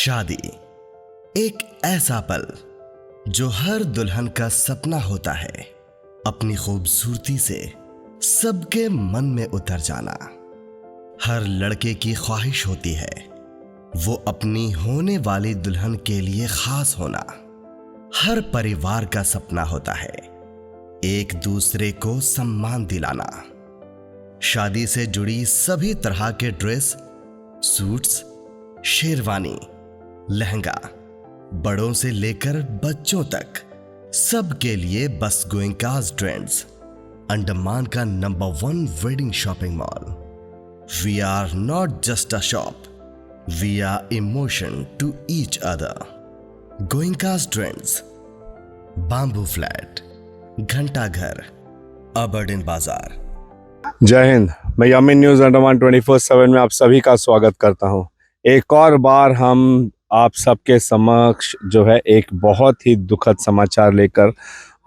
शादी एक ऐसा पल जो हर दुल्हन का सपना होता है, अपनी खूबसूरती से सबके मन में उतर जाना। हर लड़के की ख्वाहिश होती है वो अपनी होने वाली दुल्हन के लिए खास होना। हर परिवार का सपना होता है एक दूसरे को सम्मान दिलाना। शादी से जुड़ी सभी तरह के ड्रेस, सूट्स, शेरवानी, लहंगा, बड़ों से लेकर बच्चों तक सबके लिए बस गोइंकास ट्रेंड्स, अंडमान का number 1 wedding shopping mall. We are not just a shop, we are emotion to each other. Goenka's Trends, Bamboo Flat, घंटा घर, अबरडीन बाजार। जय हिंद। मैं यामिन न्यूज़ अंडमान 24/7 में आप सभी का स्वागत करता हूं। एक और बार हम आप सबके समक्ष जो है एक बहुत ही दुखद समाचार लेकर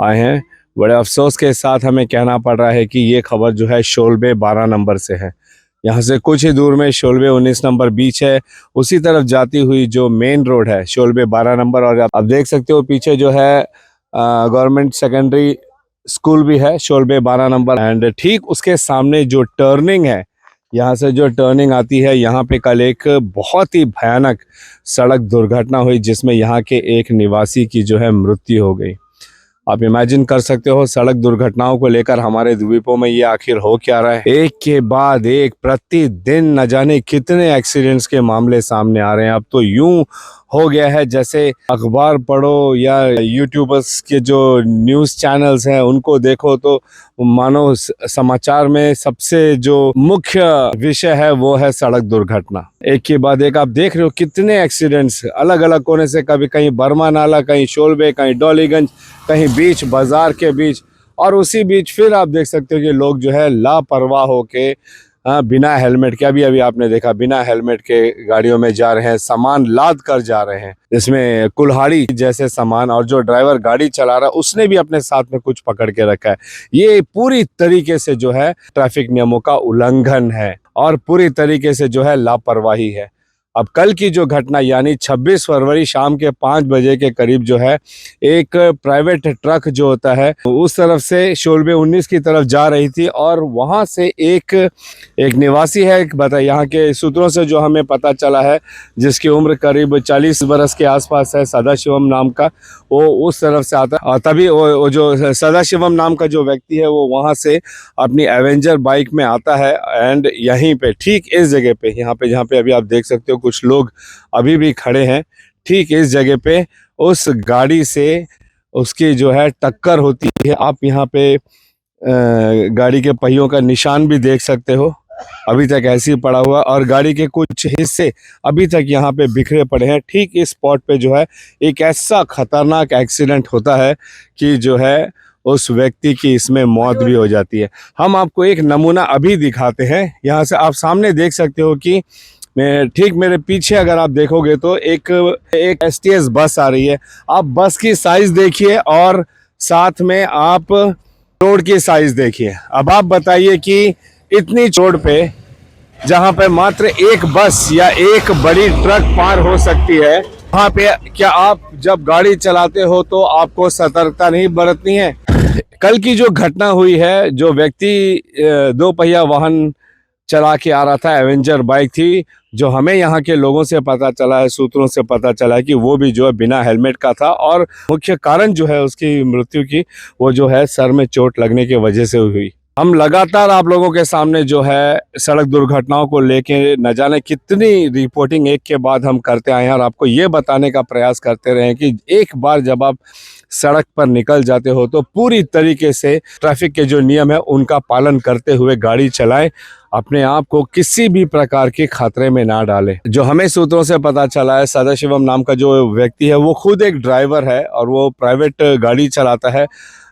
आए हैं। बड़े अफसोस के साथ हमें कहना पड़ रहा है कि ये खबर जो है शोलबे 12 नंबर से है। यहाँ से कुछ ही दूर में शोलबे 19 नंबर बीच है, उसी तरफ जाती हुई जो मेन रोड है शोलबे 12 नंबर। और आप देख सकते हो पीछे जो है गवर्नमेंट सेकेंडरी स्कूल भी है शोलबे 12 नंबर। एंड ठीक उसके सामने जो टर्निंग है, यहाँ से जो टर्निंग आती है, यहाँ पे कल एक बहुत ही भयानक सड़क दुर्घटना हुई जिसमें यहाँ के एक निवासी की जो है मृत्यु हो गई। आप इमेजिन कर सकते हो सड़क दुर्घटनाओं को लेकर हमारे द्वीपों में ये आखिर हो क्या रहा है। एक के बाद एक प्रतिदिन न जाने कितने एक्सीडेंट्स के मामले सामने आ रहे हैं। अब तो यूं हो गया है जैसे अखबार पढ़ो या यूट्यूबर्स के जो न्यूज़ चैनल्स हैं उनको देखो तो मानो समाचार में सबसे जो मुख्य विषय है वो है सड़क दुर्घटना। एक के बाद एक आप देख रहे हो कितने एक्सीडेंट्स अलग अलग कोने से, कभी कहीं बर्मा नाला, कहीं शोलबे, कहीं डॉलीगंज, कहीं बीच बाजार के बीच। और उसी बीच फिर आप देख सकते हो कि लोग जो है लापरवाह होके बिना हेलमेट के, अभी अभी आपने देखा बिना हेलमेट के गाड़ियों में जा रहे हैं, सामान लाद कर जा रहे हैं, इसमें कुल्हाड़ी जैसे सामान। और जो ड्राइवर गाड़ी चला रहा है उसने भी अपने साथ में कुछ पकड़ के रखा है। ये पूरी तरीके से जो है ट्रैफिक नियमों का उल्लंघन है और पूरी तरीके से जो है लापरवाही है। अब कल की जो घटना यानी 26 फरवरी शाम के 5 बजे के करीब जो है एक प्राइवेट ट्रक जो होता है उस तरफ से शोलबे 19 की तरफ जा रही थी और वहां से एक निवासी है, बता यहाँ के सूत्रों से जो हमें पता चला है, जिसकी उम्र करीब 40 बरस के आसपास है, सदाशिवम नाम का, वो उस तरफ से आता है। और तभी वो जो सदाशिवम नाम का जो व्यक्ति है वो वहाँ से अपनी एवेंजर बाइक में आता है। एंड यहीं पे ठीक इस जगह पे, यहाँ पे जहाँ पे अभी आप देख सकते हो कुछ लोग अभी भी खड़े हैं, ठीक इस जगह पे उस गाड़ी से उसकी जो है टक्कर होती है। आप यहाँ पे गाड़ी के पहियों का निशान भी देख सकते हो, अभी तक ऐसे ही पड़ा हुआ, और गाड़ी के कुछ हिस्से अभी तक यहाँ पे बिखरे पड़े हैं। ठीक इस स्पॉट पे जो है एक ऐसा खतरनाक एक्सीडेंट होता है कि जो है उस व्यक्ति की इसमें मौत भी हो जाती है। हम आपको एक नमूना अभी दिखाते हैं। यहाँ से आप सामने देख सकते हो कि ठीक मेरे पीछे अगर आप देखोगे तो एक STS बस आ रही है। आप बस की साइज देखिए और साथ में आप रोड की साइज देखिए। अब आप बताइए कि इतनी रोड पे जहां पे मात्र एक बस या एक बड़ी ट्रक पार हो सकती है, वहां पे क्या आप जब गाड़ी चलाते हो तो आपको सतर्कता नहीं बरतनी है? कल की जो घटना हुई है, जो व्यक्ति 2 पहिया वाहन चला के आ रहा था, एवेंजर बाइक थी, जो हमें यहाँ के लोगों से पता चला है, सूत्रों से पता चला है कि वो भी जो है बिना हेलमेट का था। और मुख्य कारण जो है उसकी मृत्यु की वो जो है सर में चोट लगने की वजह से हुई। हम लगातार आप लोगों के सामने जो है सड़क दुर्घटनाओं को लेके न जाने कितनी रिपोर्टिंग एक के बाद हम करते आए हैं और आपको ये बताने का प्रयास करते रहे कि एक बार जब आप सड़क पर निकल जाते हो तो पूरी तरीके से ट्रैफिक के जो नियम है उनका पालन करते हुए गाड़ी चलाएं, अपने आप को किसी भी प्रकार के खतरे में ना डालें। जो हमें सूत्रों से पता चला है, सदाशिवम नाम का जो व्यक्ति है वो खुद एक ड्राइवर है और वो प्राइवेट गाड़ी चलाता है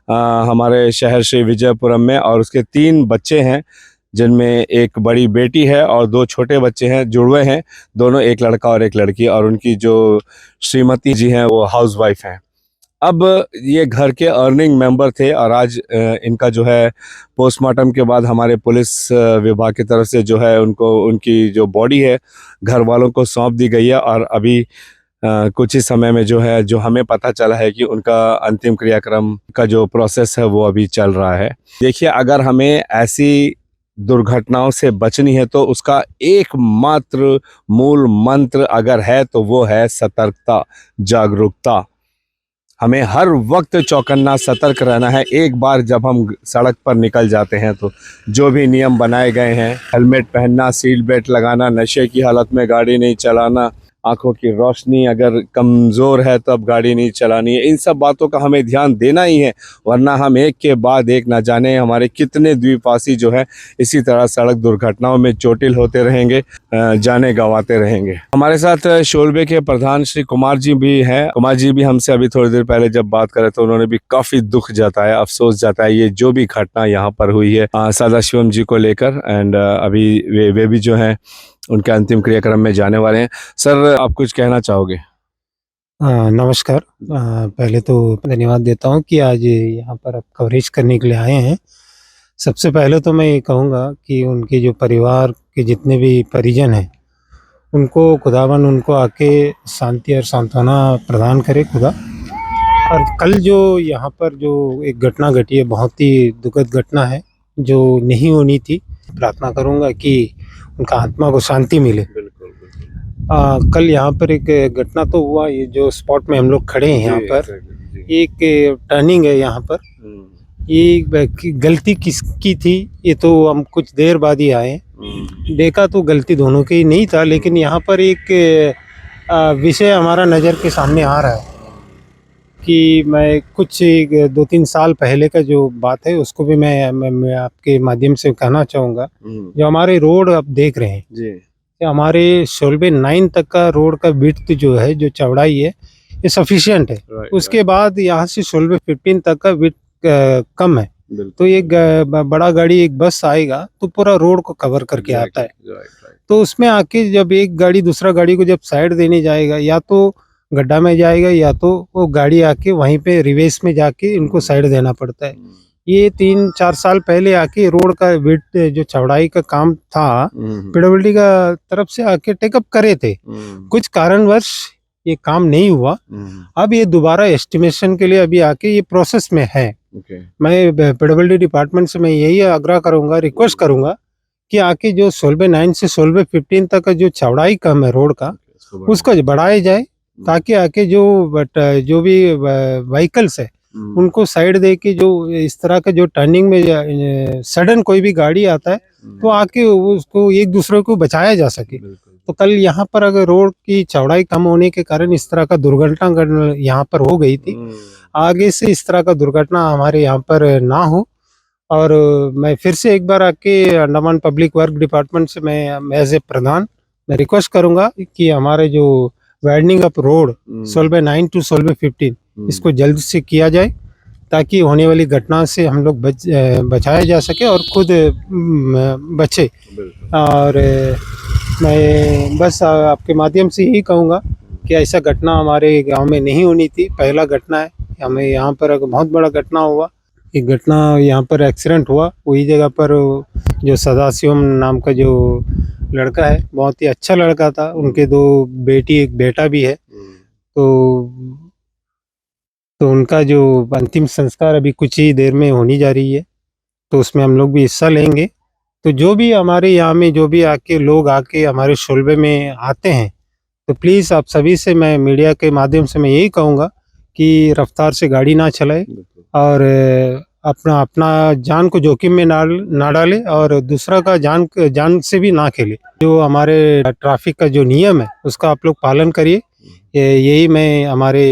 हमारे शहर श्री विजयपुरम में, और उसके 3 बच्चे हैं जिनमें एक बड़ी बेटी है और 2 छोटे बच्चे हैं, जुड़वे हैं दोनों, एक लड़का और एक लड़की। और उनकी जो श्रीमती जी हैं वो हाउसवाइफ हैं। अब ये घर के अर्निंग मेंबर थे और आज इनका जो है पोस्टमार्टम के बाद हमारे पुलिस विभाग की तरफ से जो है उनको उनकी जो बॉडी है घर वालों को सौंप दी गई है और अभी कुछ ही समय में जो है, जो हमें पता चला है कि उनका अंतिम क्रियाक्रम का जो प्रोसेस है वो अभी चल रहा है। देखिए, अगर हमें ऐसी दुर्घटनाओं से बचनी है तो उसका एकमात्र मूल मंत्र अगर है तो वो है सतर्कता, जागरूकता। हमें हर वक्त चौकन्ना, सतर्क रहना है। एक बार जब हम सड़क पर निकल जाते हैं तो जो भी नियम बनाए गए हैं, हेलमेट पहनना, सीट बेल्ट लगाना, नशे की हालत में गाड़ी नहीं चलाना, आंखों की रोशनी अगर कमज़ोर है तब गाड़ी नहीं चलानी है, इन सब बातों का हमें ध्यान देना ही है। वरना हम एक के बाद एक ना जाने हमारे कितने द्वीपवासी जो है इसी तरह सड़क दुर्घटनाओं में चोटिल होते रहेंगे, जाने गंवाते रहेंगे। हमारे साथ शोलबे के प्रधान श्री कुमार जी भी हैं। कुमार जी भी हमसे अभी थोड़ी देर पहले जब बात करे तो उन्होंने भी काफ़ी दुख जताया, अफसोस जताया ये जो भी घटना यहाँ पर हुई है सदाशिवम जी को लेकर। एंड अभी वे भी जो हैं उनके अंतिम क्रियाक्रम में जाने वाले हैं। सर, आप कुछ कहना चाहोगे? नमस्कार। पहले तो धन्यवाद देता हूँ कि आज यहाँ पर आप कवरेज करने के लिए आए हैं। सबसे पहले तो मैं ये कहूँगा कि उनके जो परिवार के जितने भी परिजन हैं, उनको खुदावन उनको आके शांति और सांत्वना प्रदान करे खुदा। और कल जो यहाँ पर जो एक घटना घटी है, बहुत ही दुखद घटना है जो नहीं होनी थी। प्रार्थना करूँगा कि उनका आत्मा को शांति मिले। कल यहाँ पर एक घटना तो हुआ, ये जो स्पॉट में हम लोग खड़े हैं यहाँ पर एक टर्निंग है यहाँ पर, ये गलती किसकी थी ये तो हम कुछ देर बाद ही आए, देखा तो गलती दोनों की नहीं था। लेकिन यहाँ पर एक विषय हमारा नज़र के सामने आ रहा है कि मैं कुछ 2-3 साल पहले का जो बात है उसको भी मैं आपके माध्यम से कहना चाहूँगा। जो हमारे रोड आप देख रहे हैं जी, हमारे शोलबे 9 तक का रोड का विड्थ जो है, जो चौड़ाई है, ये सफिशिएंट है। उसके बाद यहाँ से शोलबे 15 तक का विड्थ कम है। तो एक बड़ा गाड़ी, एक बस आएगा तो पूरा रोड को कवर करके आता है। तो उसमें आके जब एक गाड़ी दूसरा गाड़ी को जब साइड देने जाएगा, या तो गड्ढा में जाएगा या तो वो गाड़ी आके वहीं पे रिवर्स में जाके इनको साइड देना पड़ता है। ये 3-4 साल पहले आके रोड का विड्थ जो चौड़ाई का काम था, पीडब्ल्यूडी का तरफ से आके टेकअप करे थे। कुछ कारणवश ये काम नहीं हुआ। अब ये दोबारा एस्टिमेशन के लिए अभी आके ये प्रोसेस में है। मैं पीडब्ल्यूडी डिपार्टमेंट से मैं यही आग्रह करूंगा, रिक्वेस्ट करूंगा कि आके जो शोलबे 9 से शोलबे 15 तक का जो चौड़ाई कम है रोड का, उसको बढ़ाया जाए, ताकि आके जो भी व्हीकल्स है उनको साइड दे के, जो इस तरह का जो टर्निंग में सडन कोई भी गाड़ी आता है तो आके उसको एक दूसरे को बचाया जा सके। तो कल यहाँ पर अगर रोड की चौड़ाई कम होने के कारण इस तरह का दुर्घटना यहाँ पर हो गई थी, आगे से इस तरह का दुर्घटना हमारे यहाँ पर ना हो। और मैं फिर से एक बार आके अंडमान पब्लिक वर्क डिपार्टमेंट से मैं एज ए प्रधान मैं रिक्वेस्ट करूंगा कि हमारे जो वाइडनिंग अप रोड शोलबे 9 टू शोलबे 15 इसको जल्द से किया जाए, ताकि होने वाली घटना से हम लोग बचाया जा सके और खुद बचे। और मैं बस आपके माध्यम से यही कहूँगा कि ऐसा घटना हमारे गांव में नहीं होनी थी। पहला घटना है, हमें यहाँ पर एक बहुत बड़ा घटना हुआ। एक घटना यहाँ पर एक्सीडेंट हुआ, वही जगह पर जो सदाशिवम नाम का जो लड़का है, बहुत ही अच्छा लड़का था। उनके 2 बेटी एक बेटा भी है। तो उनका जो अंतिम संस्कार अभी कुछ ही देर में होनी जा रही है, तो उसमें हम लोग भी हिस्सा लेंगे। तो जो भी हमारे यहाँ में जो भी लोग आके हमारे शोलबे में आते हैं, तो प्लीज़ आप सभी से मैं मीडिया के माध्यम से मैं यही कहूँगा कि रफ्तार से गाड़ी ना चलाए और अपना जान को जोखिम में ना डाले और दूसरा का जान से भी ना खेले। जो हमारे ट्रैफिक का जो नियम है उसका आप लोग पालन करिए। यही मैं हमारे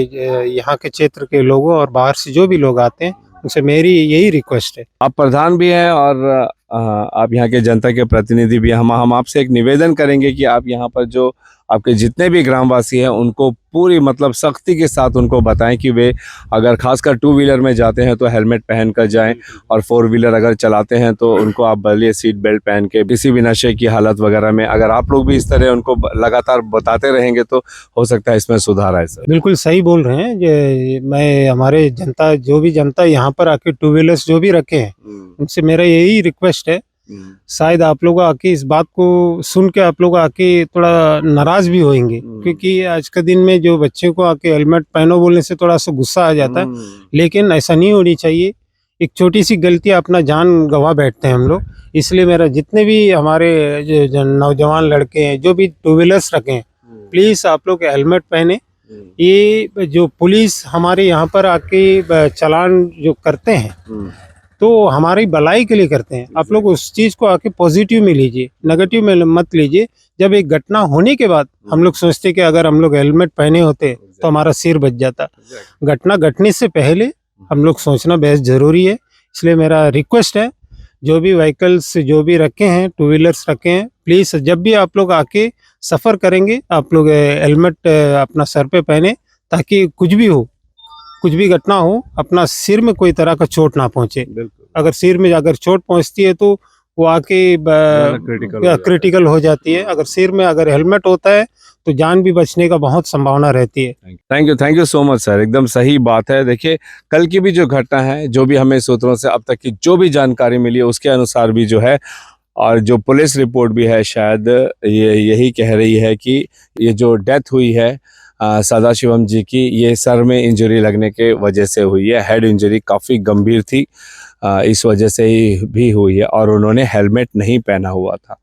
यहाँ के क्षेत्र के लोगों और बाहर से जो भी लोग आते हैं उनसे मेरी यही रिक्वेस्ट है। आप प्रधान भी हैं और आप यहाँ के जनता के प्रतिनिधि भी हैं। हम आपसे एक निवेदन करेंगे कि आप यहाँ पर जो आपके जितने भी ग्रामवासी हैं उनको पूरी मतलब सख्ती के साथ उनको बताएं कि वे अगर खासकर 2 व्हीलर में जाते हैं तो हेलमेट पहन कर जाएं, और 4 व्हीलर अगर चलाते हैं तो उनको आप बलिए सीट बेल्ट पहन के, किसी भी नशे की हालत वगैरह में अगर आप लोग भी इस तरह उनको लगातार बताते रहेंगे तो हो सकता है इसमें सुधार आए। सर बिल्कुल सही बोल रहे हैं। मैं हमारे जनता, जो भी जनता यहाँ पर आके 2 व्हीलर्स जो भी रखे हैं, उनसे मेरा यही रिक्वेस्ट है शायद आप लोग आके इस बात को सुन के आप लोग आके थोड़ा नाराज भी होंगे, क्योंकि आज के दिन में जो बच्चे को आके हेलमेट पहनो बोलने से थोड़ा सा गुस्सा आ जाता है, लेकिन ऐसा नहीं होनी चाहिए। एक छोटी सी गलती अपना जान गंवा बैठते हैं हम लोग। इसलिए मेरा जितने भी हमारे जो नौजवान लड़के हैं जो भी टू व्हीलर्स रखे हैं, प्लीज़ आप लोग हेलमेट पहने। ये जो पुलिस हमारे यहाँ पर आके चालान जो करते हैं तो हमारी भलाई के लिए करते हैं। आप लोग उस चीज़ को आके पॉजिटिव में लीजिए, नेगेटिव में मत लीजिए। जब एक घटना होने के बाद हम लोग सोचते कि अगर हम लोग हेलमेट पहने होते तो हमारा सिर बच जाता। घटना घटने से पहले हम लोग सोचना बेहद ज़रूरी है। इसलिए मेरा रिक्वेस्ट है, जो भी व्हीकल्स जो भी रखे हैं, टू व्हीलर्स रखे हैं, प्लीज़ जब भी आप लोग आके सफ़र करेंगे आप लोग हेलमेट अपना सर पे पहने, ताकि कुछ भी हो, कुछ भी घटना हो, अपना सिर में कोई तरह का चोट ना पहुंचे। अगर सिर में अगर चोट पहुंचती है तो वो आके क्रिटिकल हो जाती है। अगर सिर में अगर हेलमेट होता है तो जान भी बचने का बहुत संभावना रहती है। Thank you so much sir, एकदम सही बात है। देखिए, कल की भी जो घटना है, जो भी हमें सूत्रों से अब तक की जो भी जानकारी मिली है उसके अनुसार भी जो है, और जो पुलिस रिपोर्ट भी है, शायद ये यही कह रही है कि ये जो डेथ हुई है सदाशिवम जी की, ये सर में इंजरी लगने के वजह से हुई है। हेड इंजरी काफ़ी गंभीर थी, इस वजह से ही भी हुई है, और उन्होंने हेलमेट नहीं पहना हुआ था।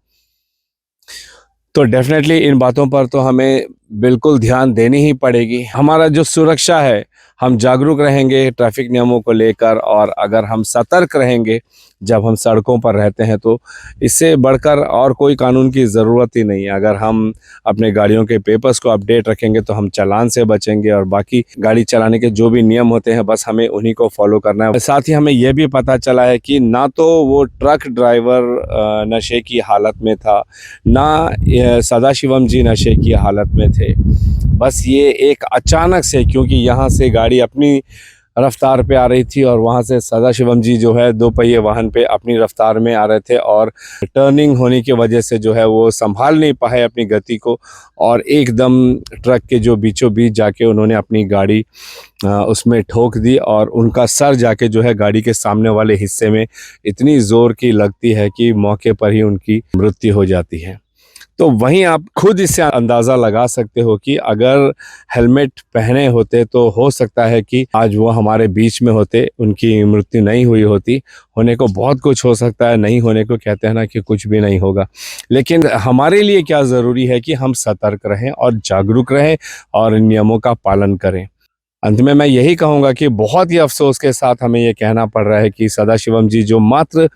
तो डेफिनेटली इन बातों पर तो हमें बिल्कुल ध्यान देनी ही पड़ेगी। हमारा जो सुरक्षा है, हम जागरूक रहेंगे ट्रैफिक नियमों को लेकर, और अगर हम सतर्क रहेंगे जब हम सड़कों पर रहते हैं, तो इससे बढ़कर और कोई कानून की ज़रूरत ही नहीं है। अगर हम अपने गाड़ियों के पेपर्स को अपडेट रखेंगे तो हम चालान से बचेंगे, और बाकी गाड़ी चलाने के जो भी नियम होते हैं बस हमें उन्हीं को फॉलो करना है। साथ ही हमें यह भी पता चला है कि ना तो वो ट्रक ड्राइवर नशे की हालत में था, ना सदाशिवम जी नशे की हालत में थे। बस ये एक अचानक से, क्योंकि यहाँ से गाड़ी अपनी रफ्तार पे आ रही थी और वहाँ से सदाशिवम जी जो है 2 पहिए वाहन पे अपनी रफ्तार में आ रहे थे, और टर्निंग होने की वजह से जो है वो संभाल नहीं पाए अपनी गति को, और एकदम ट्रक के जो बीचों बीच जाके उन्होंने अपनी गाड़ी उसमें ठोक दी, और उनका सर जाके जो है गाड़ी के सामने वाले हिस्से में इतनी ज़ोर की लगती है कि मौके पर ही उनकी मृत्यु हो जाती है। तो वहीं आप खुद इससे अंदाज़ा लगा सकते हो कि अगर हेलमेट पहने होते तो हो सकता है कि आज वो हमारे बीच में होते, उनकी मृत्यु नहीं हुई होती। होने को बहुत कुछ हो सकता है, नहीं होने को कहते हैं ना कि कुछ भी नहीं होगा। लेकिन हमारे लिए क्या ज़रूरी है कि हम सतर्क रहें और जागरूक रहें और नियमों का पालन करें। अंत में मैं यही कहूँगा कि बहुत ही अफसोस के साथ हमें ये कहना पड़ रहा है कि सदाशिवम जी जो मात्र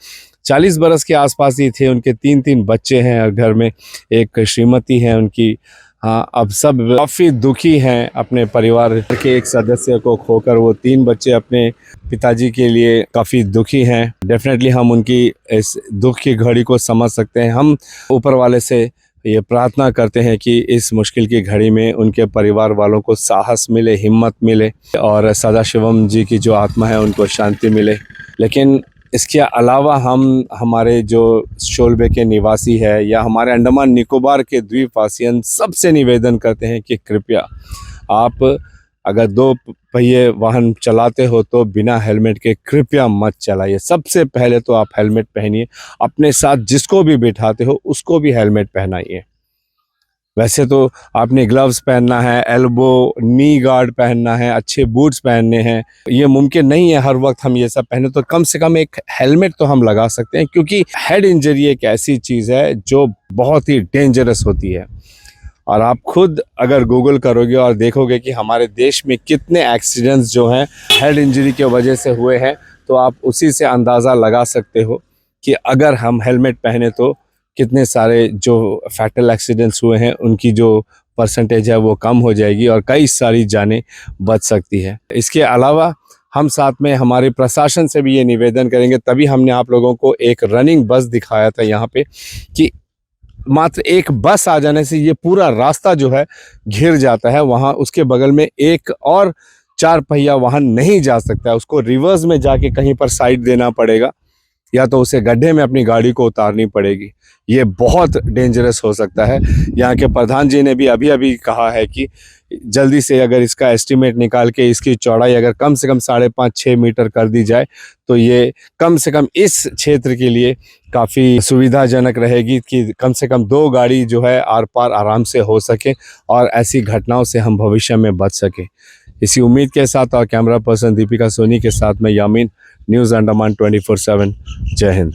40 बरस के आसपास ही थे, उनके 3 बच्चे हैं, और घर में एक श्रीमती हैं उनकी। हाँ, अब सब काफ़ी दुखी हैं अपने परिवार के एक सदस्य को खोकर। वो 3 बच्चे अपने पिताजी के लिए काफ़ी दुखी हैं। डेफिनेटली हम उनकी इस दुख की घड़ी को समझ सकते हैं। हम ऊपर वाले से ये प्रार्थना करते हैं कि इस मुश्किल की घड़ी में उनके परिवार वालों को साहस मिले, हिम्मत मिले, और सदाशिवम जी की जो आत्मा है उनको शांति मिले। लेकिन इसके अलावा हम हमारे जो शोलबे के निवासी है या हमारे अंडमान निकोबार के द्वीपवासियन सबसे निवेदन करते हैं कि कृपया आप अगर 2 पहिए वाहन चलाते हो तो बिना हेलमेट के कृपया मत चलाइए। सबसे पहले तो आप हेलमेट पहनिए, अपने साथ जिसको भी बिठाते हो उसको भी हेलमेट पहनाइए। वैसे तो आपने ग्लव्स पहनना है, एल्बो नी गार्ड पहनना है, अच्छे बूट्स पहनने हैं। ये मुमकिन नहीं है हर वक्त हम ये सब पहने, तो कम से कम एक हेलमेट तो हम लगा सकते हैं, क्योंकि हेड इंजरी एक ऐसी चीज़ है जो बहुत ही डेंजरस होती है। और आप खुद अगर गूगल करोगे और देखोगे कि हमारे देश में कितने एक्सीडेंट्स जो हैं हेड इंजरी की वजह से हुए हैं, तो आप उसी से अंदाज़ा लगा सकते हो कि अगर हम हेलमेट पहने तो कितने सारे जो फैटल एक्सीडेंट्स हुए हैं उनकी जो परसेंटेज है वो कम हो जाएगी और कई सारी जानें बच सकती है। इसके अलावा हम साथ में हमारे प्रशासन से भी ये निवेदन करेंगे, तभी हमने आप लोगों को एक रनिंग बस दिखाया था यहाँ पे, कि मात्र एक बस आ जाने से ये पूरा रास्ता जो है घिर जाता है। वहाँ उसके बगल में एक और 4 पहिया वाहन नहीं जा सकता है, उसको रिवर्स में जाके कहीं पर साइड देना पड़ेगा, या तो उसे गड्ढे में अपनी गाड़ी को उतारनी पड़ेगी। ये बहुत डेंजरस हो सकता है। यहाँ के प्रधान जी ने भी अभी अभी कहा है कि जल्दी से अगर इसका एस्टिमेट निकाल के इसकी चौड़ाई अगर कम से कम 5.5-6 मीटर कर दी जाए तो ये कम से कम इस क्षेत्र के लिए काफ़ी सुविधाजनक रहेगी कि कम से कम 2 गाड़ी जो है आर पार आराम से हो सके और ऐसी घटनाओं से हम भविष्य में बच सके। इसी उम्मीद के साथ और कैमरा पर्सन दीपिका सोनी के साथ मैं यामीन, न्यूज़ अंडमान 24/7। जय हिंद।